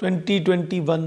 2021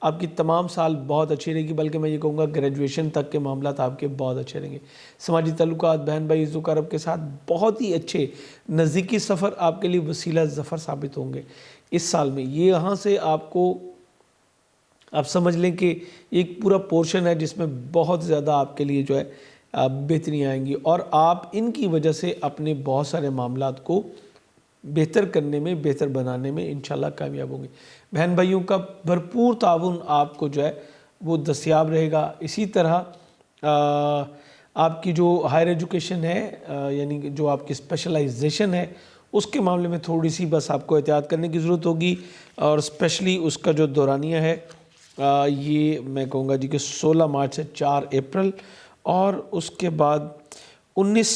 آپ کی تمام سال بہت اچھی رہے گی، بلکہ میں یہ کہوں گا گریجویشن تک کے معاملات آپ کے بہت اچھے رہیں گے۔ سماجی تعلقات، بہن بھائی، عزو اقارب کے ساتھ بہت ہی اچھے نزدیکی سفر آپ کے لیے وسیلہ ظفر ثابت ہوں گے اس سال میں۔ یہ یہاں سے آپ کو آپ سمجھ لیں کہ ایک پورا پورشن ہے جس میں بہت زیادہ آپ کے لیے جو ہے بہتری آئیں گی، اور آپ ان کی وجہ سے اپنے بہت سارے معاملات کو بہتر کرنے میں، بہتر بنانے میں انشاءاللہ کامیاب ہوں گے۔ بہن بھائیوں کا بھرپور تعاون آپ کو جو ہے وہ دستیاب رہے گا۔ اسی طرح آپ کی جو ہائر ایجوکیشن ہے، یعنی جو آپ کی اسپیشلائزیشن ہے، اس کے معاملے میں تھوڑی سی بس آپ کو احتیاط کرنے کی ضرورت ہوگی، اور اسپیشلی اس کا جو دورانیہ ہے یہ میں کہوں گا جی کہ 16 مارچ سے 4 اپریل، اور اس کے بعد 19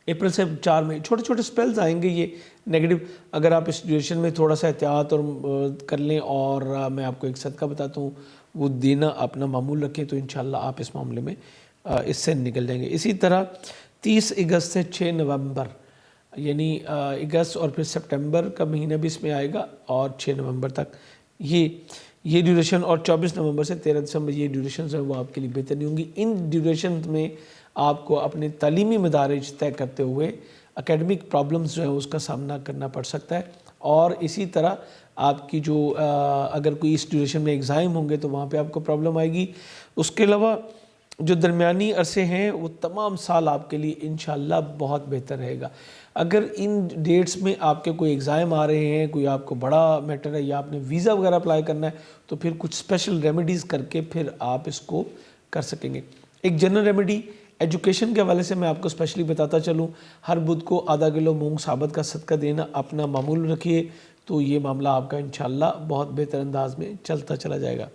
اپریل سے 4 مئی، چھوٹے چھوٹے سپیلز آئیں گے یہ نیگیٹو۔ اگر آپ اس ڈیوریشن میں تھوڑا سا احتیاط اور کر لیں، اور میں آپ کو ایک صدقہ بتاتا ہوں، وہ دینا اپنا معمول رکھیں، تو انشاءاللہ آپ اس معاملے میں اس سے نکل جائیں گے۔ اسی طرح 30 اگست سے 6 نومبر، یعنی اگست اور پھر سپٹمبر کا مہینہ بھی اس میں آئے گا، اور 6 نومبر تک یہ ڈیوریشن، اور 24 نومبر سے 13 دسمبر یہ ڈیوریشنز ہیں وہ آپ کے لیے بہتر نہیں ہوں گی۔ ان ڈیوریشن میں آپ کو اپنے تعلیمی مدارج طے کرتے ہوئے اکیڈمک پرابلمز جو ہیں اس کا سامنا کرنا پڑ سکتا ہے، اور اسی طرح آپ کی جو اگر کوئی اس ڈیوریشن میں ایگزام ہوں گے تو وہاں پہ آپ کو پرابلم آئے گی۔ اس کے علاوہ جو درمیانی عرصے ہیں وہ تمام سال آپ کے لیے انشاءاللہ بہت بہتر رہے گا۔ اگر ان ڈیٹس میں آپ کے کوئی ایگزام آ رہے ہیں، کوئی آپ کو بڑا میٹر ہے، یا آپ نے ویزا وغیرہ اپلائی کرنا ہے، تو پھر کچھ اسپیشل ریمیڈیز کر کے پھر آپ اس کو کر سکیں گے۔ ایک جنرل ریمیڈی ایجوکیشن کے حوالے سے میں آپ کو اسپیشلی بتاتا چلوں، ہر بدھ کو آدھا کلو مونگ ثابت کا صدقہ دینا اپنا معمول رکھیے، تو یہ معاملہ آپ کا انشاءاللہ بہت بہتر انداز میں چلتا چلا جائے گا۔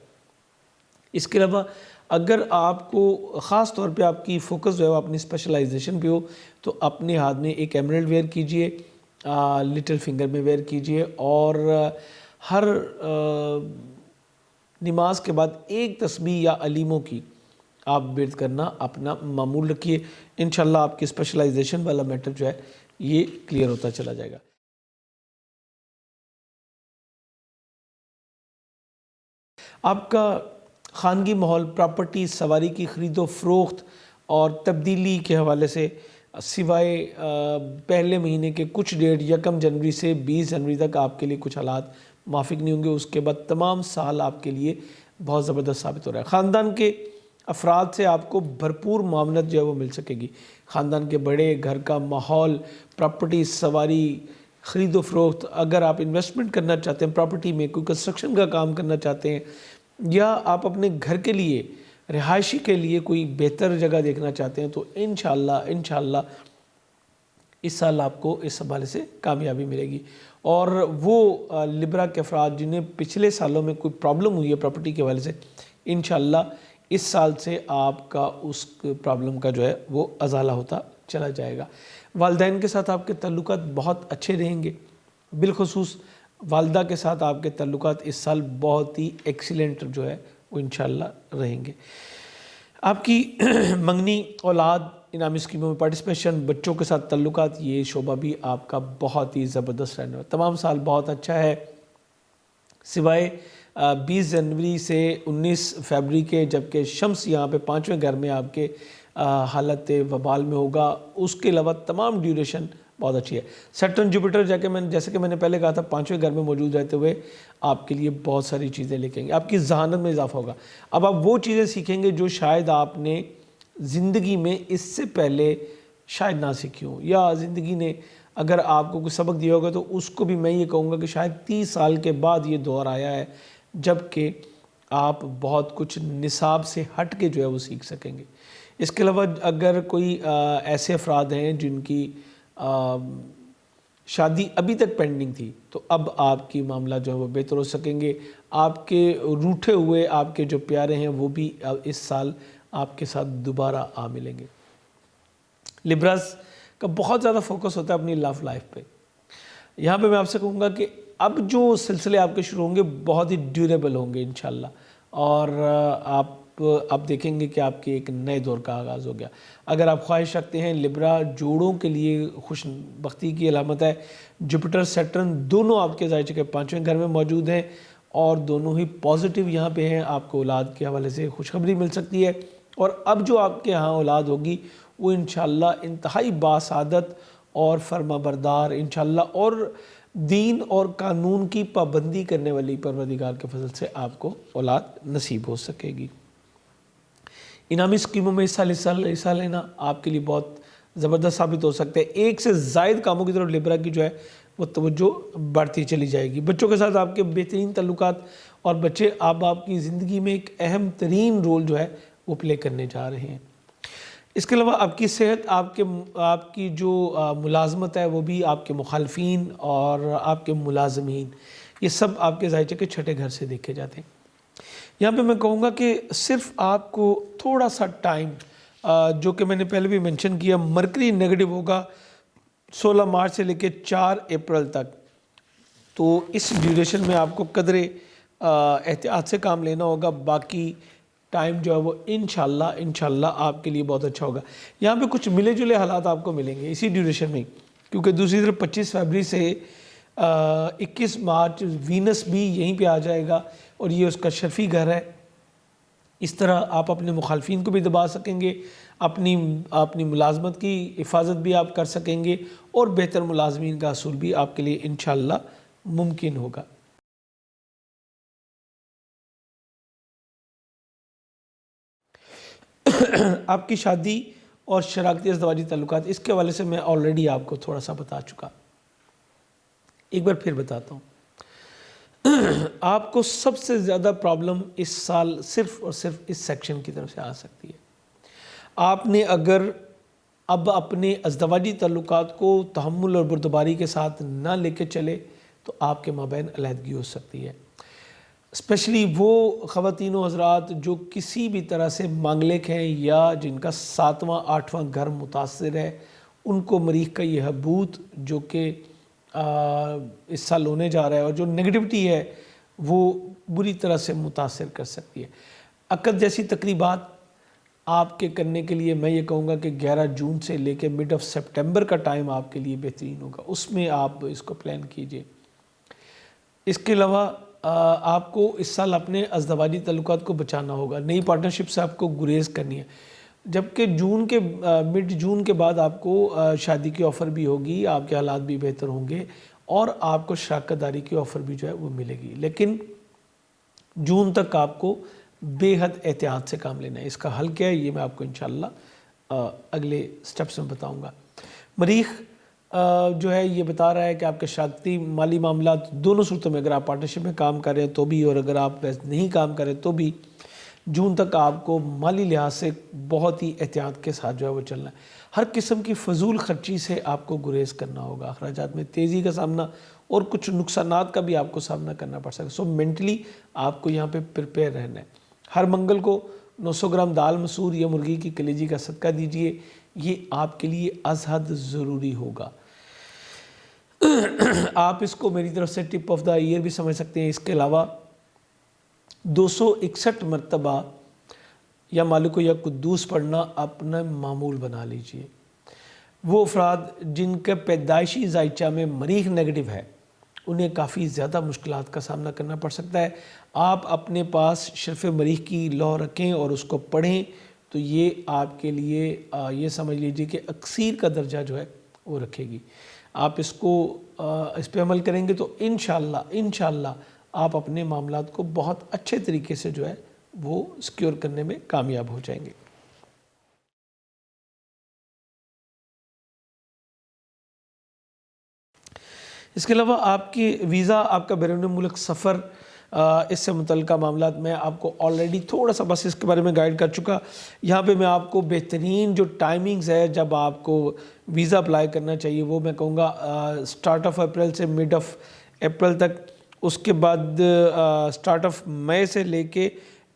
اس کے علاوہ اگر آپ کو خاص طور پہ آپ کی فوکس جو ہے وہ اپنی اسپیشلائزیشن پہ ہو، تو اپنے ہاتھ میں ایک ایمرلڈ ویئر کیجئے، لٹل فنگر میں ویئر کیجئے، اور ہر نماز کے بعد ایک تسبیح یا علیموں کی آپ ورد کرنا اپنا معمول رکھیے۔ انشاءاللہ آپ کی اسپیشلائزیشن والا میٹر جو ہے یہ کلیئر ہوتا چلا جائے گا۔ آپ کا خانگی ماحول، پراپرٹی، سواری کی خرید و فروخت اور تبدیلی کے حوالے سے، سوائے پہلے مہینے کے کچھ ڈیٹ 1 جنوری سے 20 جنوری تک آپ کے لیے کچھ حالات موافق نہیں ہوں گے، اس کے بعد تمام سال آپ کے لیے بہت زبردست ثابت ہو رہا ہے۔ خاندان کے افراد سے آپ کو بھرپور معاونت جو ہے وہ مل سکے گی۔ خاندان کے بڑے، گھر کا ماحول، پراپرٹی، سواری، خرید و فروخت، اگر آپ انویسٹمنٹ کرنا چاہتے ہیں پراپرٹی میں، کوئی کنسٹرکشن کا کام کرنا چاہتے ہیں، یا آپ اپنے گھر کے لیے، رہائشی کے لیے کوئی بہتر جگہ دیکھنا چاہتے ہیں، تو انشاءاللہ اس سال آپ کو اس حوالے سے کامیابی ملے گی۔ اور وہ لبرا کے افراد جنہیں پچھلے سالوں میں کوئی پرابلم ہوئی ہے پراپرٹی کے حوالے سے، انشاءاللہ اس سال سے آپ کا اس پرابلم کا جو ہے وہ ازالہ ہوتا چلا جائے گا۔ والدین کے ساتھ آپ کے تعلقات بہت اچھے رہیں گے، بالخصوص والدہ کے ساتھ آپ کے تعلقات اس سال بہت ہی ایکسیلنٹ جو ہے وہ انشاءاللہ رہیں گے۔ آپ کی منگنی، اولاد، انعامی اسکیموں میں پارٹیسپیشن، بچوں کے ساتھ تعلقات، یہ شعبہ بھی آپ کا بہت ہی زبردست رہنے والا، تمام سال بہت اچھا ہے، سوائے 20 جنوری سے 19 فیبری کے، جبکہ شمس یہاں پہ 5ویں گھر میں آپ کے حالت وبال میں ہوگا۔ اس کے علاوہ تمام ڈیوریشن بہت اچھی ہے۔ سیٹرن جوپیٹر جیسے کہ میں نے پہلے کہا تھا 5ویں گھر میں موجود رہتے ہوئے آپ کے لیے بہت ساری چیزیں لے کے آئیں گے، آپ کی ذہانت میں اضافہ ہوگا۔ اب آپ وہ چیزیں سیکھیں گے جو شاید آپ نے زندگی میں اس سے پہلے شاید نہ سیکھی ہوں، یا زندگی نے اگر آپ کو کوئی سبق دیا ہوگا تو اس کو بھی میں یہ کہوں گا کہ شاید 30 سال کے بعد یہ دور آیا ہے جب کہ آپ بہت کچھ نصاب سے ہٹ کے جو ہے وہ سیکھ سکیں گے۔ اس کے علاوہ اگر کوئی ایسے افراد ہیں جن کی شادی ابھی تک پینڈنگ تھی، تو اب آپ کی معاملہ جو ہے وہ بہتر ہو سکیں گے۔ آپ کے روٹھے ہوئے آپ کے جو پیارے ہیں وہ بھی اس سال آپ کے ساتھ دوبارہ آ ملیں گے۔ لبراز کا بہت زیادہ فوکس ہوتا ہے اپنی لو لائف پہ۔ یہاں پہ میں آپ سے کہوں گا کہ اب جو سلسلے آپ کے شروع ہوں گے بہت ہی ڈیوریبل ہوں گے انشاءاللہ، اور آپ دیکھیں گے کہ آپ کے ایک نئے دور کا آغاز ہو گیا۔ اگر آپ خواہش رکھتے ہیں، لبرا جوڑوں کے لیے خوش بختی کی علامت ہے، جوپیٹر سیٹرن دونوں آپ کے ظاہر کہ 5ویں گھر میں موجود ہیں، اور دونوں ہی پازیٹیو یہاں پہ ہیں. آپ کو اولاد کے حوالے سے خوشخبری مل سکتی ہے. اور اب جو آپ کے ہاں اولاد ہوگی وہ انشاءاللہ انتہائی باسعادت اور فرما بردار انشاءاللہ اور دین اور قانون کی پابندی کرنے والی پروردگار کے فضل سے آپ کو اولاد نصیب ہو سکے گی. انعامی اسکیموں میں حصہ لینا آپ کے لیے بہت زبردست ثابت ہو سکتا ہے. ایک سے زائد کاموں کی طرف لبرا کی جو ہے وہ توجہ بڑھتی چلی جائے گی. بچوں کے ساتھ آپ کے بہترین تعلقات اور بچے آپ کی زندگی میں ایک اہم ترین رول جو ہے وہ پلے کرنے جا رہے ہیں. اس کے علاوہ آپ کی صحت، آپ کی جو ملازمت ہے وہ بھی آپ کے مخالفین اور آپ کے ملازمین یہ سب آپ کے ذائچے کے چھٹے گھر سے دیکھے جاتے ہیں. یہاں پہ میں کہوں گا کہ صرف آپ کو تھوڑا سا ٹائم جو کہ میں نے پہلے بھی منشن کیا، مرکری نیگیٹو ہوگا 16 مارچ سے لے کے 4 اپریل تک. تو اس ڈیوریشن میں آپ کو قدرے احتیاط سے کام لینا ہوگا. باقی ٹائم جو ہے وہ انشاءاللہ آپ کے لیے بہت اچھا ہوگا. یہاں پہ کچھ ملے جلے حالات آپ کو ملیں گے اسی ڈیوریشن میں، کیونکہ دوسری طرف 25 فروری سے 21 مارچ وینس بھی یہیں پہ آ جائے گا اور یہ اس کا شرفی گھر ہے. اس طرح آپ اپنے مخالفین کو بھی دبا سکیں گے، اپنی ملازمت کی حفاظت بھی آپ کر سکیں گے اور بہتر ملازمین کا حصول بھی آپ کے لیے انشاءاللہ ممکن ہوگا. آپ کی شادی اور شراکتی ازدواجی تعلقات، اس کے حوالے سے میں آلریڈی آپ کو تھوڑا سا بتا چکا، ایک بار پھر بتاتا ہوں. آپ کو سب سے زیادہ پرابلم اس سال صرف اور صرف اس سیکشن کی طرف سے آ سکتی ہے. آپ نے اگر اب اپنے ازدواجی تعلقات کو تحمل اور بردباری کے ساتھ نہ لے کے چلے تو آپ کے مابین علیحدگی ہو سکتی ہے. اسپیشلی وہ خواتین و حضرات جو کسی بھی طرح سے مانگلک ہیں یا جن کا 7واں 8واں گھر متاثر ہے، ان کو مریخ کا یہ حبوط جو کہ اس سال ہونے جا رہا ہے اور جو نیگیٹیوٹی ہے وہ بری طرح سے متاثر کر سکتی ہے. عقد جیسی تقریبات آپ کے کرنے کے لیے میں یہ کہوں گا کہ 11 جون سے لے کے مڈ آف سپٹمبر کا ٹائم آپ کے لیے بہترین ہوگا، اس میں آپ اس کو پلان کیجئے. اس کے علاوہ آپ کو اس سال اپنے ازدواجی تعلقات کو بچانا ہوگا، نئی پارٹنرشپ سے آپ کو گریز کرنی ہے. جبکہ مڈ جون کے بعد آپ کو شادی کی آفر بھی ہوگی، آپ کے حالات بھی بہتر ہوں گے اور آپ کو شراکت داری کی آفر بھی جو ہے وہ ملے گی. لیکن جون تک آپ کو بے حد احتیاط سے کام لینا ہے. اس کا حل کیا ہے یہ میں آپ کو انشاءاللہ اگلے سٹیپس میں بتاؤں گا. مریخ جو ہے یہ بتا رہا ہے کہ آپ کے شراکتی مالی معاملات دونوں صورتوں میں، اگر آپ پارٹنرشپ میں کام کر رہے ہیں تو بھی اور اگر آپ نہیں کام کر رہے تو بھی، جون تک آپ کو مالی لحاظ سے بہت ہی احتیاط کے ساتھ جو ہے وہ چلنا ہے. ہر قسم کی فضول خرچی سے آپ کو گریز کرنا ہوگا. اخراجات میں تیزی کا سامنا اور کچھ نقصانات کا بھی آپ کو سامنا کرنا پڑ سکتا ہے. سو مینٹلی آپ کو یہاں پہ پریپیئر رہنا ہے. ہر منگل کو 900 گرام دال مسور یا مرغی کی کلیجی کا صدقہ دیجئے، یہ آپ کے لیے از حد ضروری ہوگا. آپ اس کو میری طرف سے ٹپ آف دا ایئر بھی سمجھ سکتے ہیں. اس کے علاوہ 261 مرتبہ یا مالک یا قدوس پڑھنا اپنا معمول بنا لیجئے. وہ افراد جن کے پیدائشی ذائچہ میں مریخ نیگیٹو ہے انہیں کافی زیادہ مشکلات کا سامنا کرنا پڑ سکتا ہے. آپ اپنے پاس شرف مریخ کی لو رکھیں اور اس کو پڑھیں تو یہ آپ کے لیے یہ سمجھ لیجئے کہ اکسیر کا درجہ جو ہے وہ رکھے گی. آپ اس پہ عمل کریں گے تو انشاءاللہ آپ اپنے معاملات کو بہت اچھے طریقے سے جو ہے وہ سیکیور کرنے میں کامیاب ہو جائیں گے. اس کے علاوہ آپ کی ویزا، آپ کا بیرون ملک سفر، اس سے متعلقہ معاملات میں آپ کو آلریڈی تھوڑا سا بس اس کے بارے میں گائیڈ کر چکا. یہاں پہ میں آپ کو بہترین جو ٹائمنگز ہے جب آپ کو ویزا اپلائی کرنا چاہیے وہ میں کہوں گا سٹارٹ آف اپریل سے مڈ آف اپریل تک، اس کے بعد سٹارٹ آف مئی سے لے کے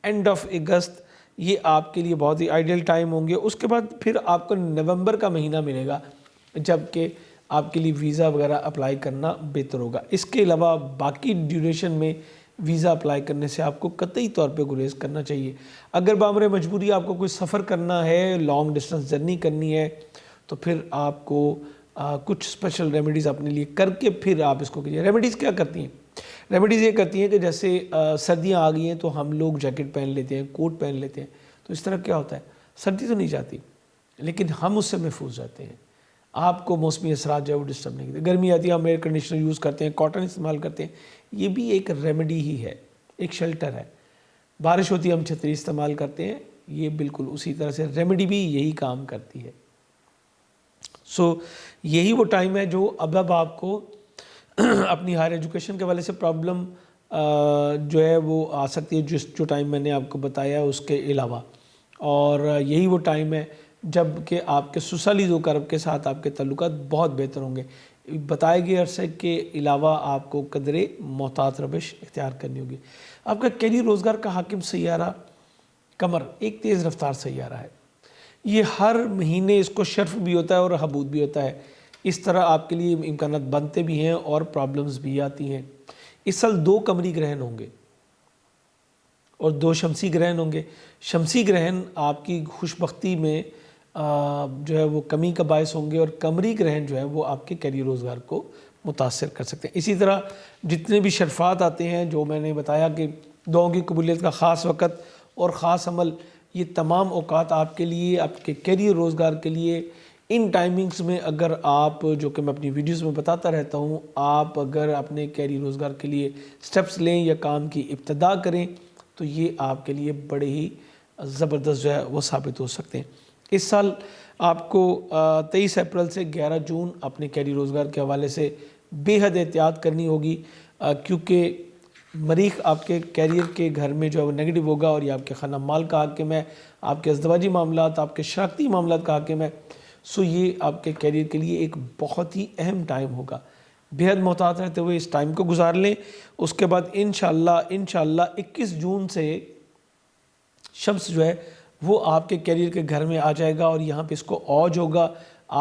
اینڈ آف اگست، یہ آپ کے لیے بہت ہی آئیڈیل ٹائم ہوں گے. اس کے بعد پھر آپ کو نومبر کا مہینہ ملے گا جب کہ آپ کے لیے ویزا وغیرہ اپلائی کرنا بہتر ہوگا. اس کے علاوہ باقی ڈیوریشن میں ویزا اپلائی کرنے سے آپ کو قطعی طور پہ گریز کرنا چاہیے. اگر بامر مجبوری آپ کو کوئی سفر کرنا ہے، لانگ ڈسٹنس جرنی کرنی ہے، تو پھر آپ کو کچھ اسپیشل ریمیڈیز اپنے لیے کر کے پھر آپ اس کو کیجیے. ریمیڈیز کیا کرتی ہیں؟ ریمیڈیز یہ کرتی ہیں کہ جیسے سردیاں آ گئی ہیں تو ہم لوگ جیکٹ پہن لیتے ہیں، کوٹ پہن لیتے ہیں، تو اس طرح کیا ہوتا ہے سردی تو نہیں جاتی لیکن ہم اس سے محفوظ رہتے ہیں، آپ کو موسمی اثرات جو ہے وہ ڈسٹرب نہیں کرتے۔ گرمی آتی ہے ہم ایئر کنڈیشنر یوز کرتے ہیں، کاٹن استعمال کرتے ہیں، یہ بھی ایک ریمیڈی ہی ہے، ایک شیلٹر ہے۔ بارش ہوتی ہے ہم چھتری استعمال کرتے ہیں، یہ بالکل اسی طرح سے ریمیڈی بھی یہی کام کرتی ہے۔ سو یہی وہ ٹائم ہے جو اب آپ کو اپنی ہائر ایجوکیشن کے والے سے پرابلم جو ہے وہ آ سکتی ہے، جو ٹائم میں نے آپ کو بتایا اس کے علاوہ، اور یہی وہ ٹائم ہے جب کہ آپ کے سسالی ذو کرب کے ساتھ آپ کے تعلقات بہت بہتر ہوں گے۔ بتائے گئے عرصے کے علاوہ آپ کو قدرے محتاط روش اختیار کرنی ہوگی۔ آپ کا کیریئر روزگار کا حاکم سیارہ قمر ایک تیز رفتار سیارہ ہے، یہ ہر مہینے اس کو شرف بھی ہوتا ہے اور حبود بھی ہوتا ہے، اس طرح آپ کے لیے امکانات بنتے بھی ہیں اور پرابلمز بھی آتی ہیں۔ اس سال 2 قمری گرہن ہوں گے اور 2 شمسی گرہن ہوں گے۔ شمسی گرہن آپ کی خوش بختی میں جو ہے وہ کمی کا باعث ہوں گے، اور قمری گرہن جو ہے وہ آپ کے کیریئر روزگار کو متاثر کر سکتے ہیں۔ اسی طرح جتنے بھی شرفات آتے ہیں جو میں نے بتایا کہ دعاؤں کی قبولیت کا خاص وقت اور خاص عمل، یہ تمام اوقات آپ کے لیے، آپ کے کیریئر روزگار کے لیے ان ٹائمنگز میں اگر آپ، جو کہ میں اپنی ویڈیوز میں بتاتا رہتا ہوں، آپ اگر اپنے کیریئر روزگار کے لیے سٹیپس لیں یا کام کی ابتدا کریں تو یہ آپ کے لیے بڑے ہی زبردست جو ہے وہ ثابت ہو سکتے ہیں۔ اس سال آپ کو 23 اپریل سے 11 جون اپنے کیریئر روزگار کے حوالے سے بے حد احتیاط کرنی ہوگی، کیونکہ مریخ آپ کے کیریئر کے گھر میں جو ہے وہ نیگیٹو ہوگا، اور یہ آپ کے خانہ مال کا حاکم ہے، آپ کے ازدواجی معاملات، آپ کے شراکتی معاملات کا حاکم ہے۔ سو یہ آپ کے کیریئر کے لیے ایک بہت ہی اہم ٹائم ہوگا، بے حد محتاط رہتے ہوئے اس ٹائم کو گزار لیں۔ اس کے بعد انشاءاللہ 21 جون سے شمس جو ہے وہ آپ کے کیریئر کے گھر میں آ جائے گا، اور یہاں پہ اس کو عوج ہوگا،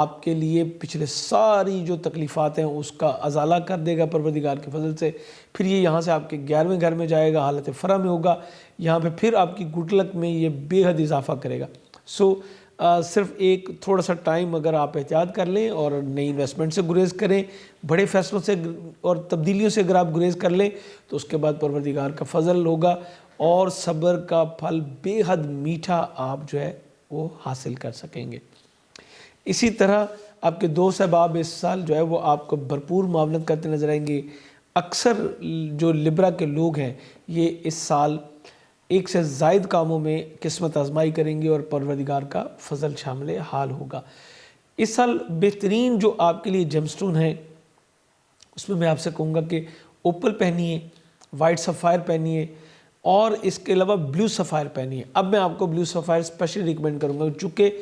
آپ کے لیے پچھلے ساری جو تکلیفات ہیں اس کا ازالہ کر دے گا پروردگار کے فضل سے۔ پھر یہ یہاں سے آپ کے 11ویں گھر میں جائے گا، حالت فرح میں ہوگا، یہاں پہ پھر آپ کی گڈ لک میں یہ بے حد اضافہ کرے گا۔ سو صرف ایک تھوڑا سا ٹائم اگر آپ احتیاط کر لیں اور نئی انویسٹمنٹ سے گریز کریں، بڑے فیصلوں سے اور تبدیلیوں سے اگر آپ گریز کر لیں تو اس کے بعد پروردگار کا فضل ہوگا، اور صبر کا پھل بے حد میٹھا آپ جو ہے وہ حاصل کر سکیں گے۔ اسی طرح آپ کے دوست احباب اس سال جو ہے وہ آپ کو بھرپور معاونت کرتے نظر آئیں گے۔ اکثر جو لبرا کے لوگ ہیں یہ اس سال ایک سے زائد کاموں میں قسمت آزمائی کریں گے اور پروردگار کا فضل شامل حال ہوگا۔ اس سال بہترین جو آپ کے لیے جیم سٹون ہیں اس میں آپ سے کہوں گا کہ اوپل پہنیے، وائٹ سفائر پہنیے، اور اس کے علاوہ بلیو سفائر پہنیے۔ اب میں آپ کو بلیو سفائر اسپیشلی ریکمینڈ کروں گا، چونکہ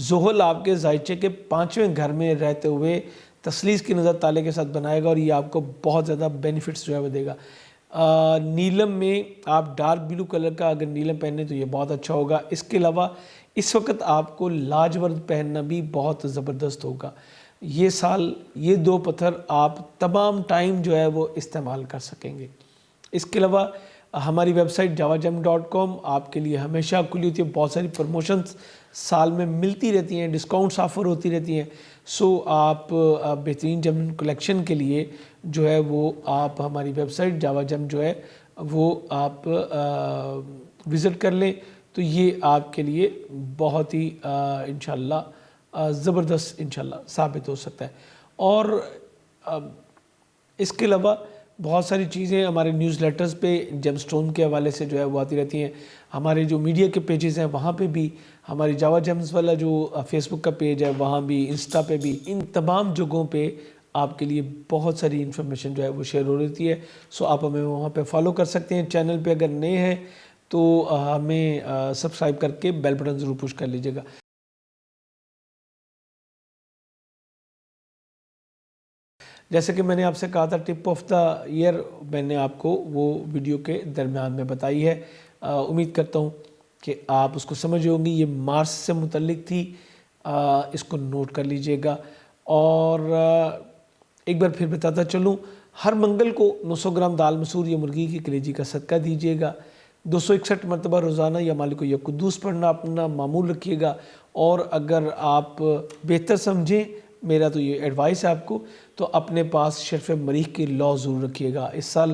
زحل آپ کے زائچے کے 5ویں گھر میں رہتے ہوئے تثلیث کی نظر تالے کے ساتھ بنائے گا، اور یہ آپ کو بہت زیادہ بینیفٹس جو ہے وہ دے گا۔ نیلم میں آپ ڈارک بلو کلر کا اگر نیلم پہنے تو یہ بہت اچھا ہوگا۔ اس کے علاوہ اس وقت آپ کو لاجورد پہننا بھی بہت زبردست ہوگا۔ یہ سال یہ 2 پتھر آپ تمام ٹائم جو ہے وہ استعمال کر سکیں گے۔ اس کے علاوہ ہماری ویب سائٹ javajam.com آپ کے لیے ہمیشہ کھلی ہوتی ہے، بہت ساری پروموشنز سال میں ملتی رہتی ہیں، ڈسکاؤنٹس آفر ہوتی رہتی ہیں۔ سو آپ بہترین جم کلیکشن کے لیے جو ہے وہ آپ ہماری ویب سائٹ javajam جو ہے وہ آپ وزٹ کر لیں، تو یہ آپ کے لیے بہت ہی انشاءاللہ زبردست انشاءاللہ ثابت ہو سکتا ہے۔ اور اس کے علاوہ بہت ساری چیزیں ہمارے نیوز لیٹرز پہ جیم سٹون کے حوالے سے جو ہے وہ آتی رہتی ہیں، ہمارے جو میڈیا کے پیجز ہیں وہاں پہ بھی، ہماری جاوا جیمز والا جو فیس بک کا پیج ہے وہاں بھی، انسٹا پہ بھی، ان تمام جگہوں پہ آپ کے لیے بہت ساری انفارمیشن جو ہے وہ شیئر ہو رہی ہے۔ سو آپ ہمیں وہاں پہ فالو کر سکتے ہیں۔ چینل پہ اگر نئے ہیں تو ہمیں سبسکرائب کر کے بیل بٹن ضرور پش کر لیجیے گا۔ جیسے کہ میں نے آپ سے کہا تھا ٹپ آف دا ایئر میں نے آپ کو وہ ویڈیو کے درمیان میں بتائی ہے، امید کرتا ہوں کہ آپ اس کو سمجھ ہوں گی۔ یہ مارس سے متعلق تھی، اس کو نوٹ کر لیجئے گا۔ اور ایک بار پھر بتاتا چلوں، ہر منگل کو 900 گرام دال مسور یا مرغی کی کلیجی کا صدقہ دیجیے گا۔ 261 مرتبہ روزانہ یا مالک یا قدوس پڑھنا اپنا معمول رکھیے گا۔ اور اگر آپ بہتر سمجھیں، میرا تو یہ ایڈوائس ہے آپ کو، تو اپنے پاس شرف مریخ کی لا ضرور رکھیے گا۔ اس سال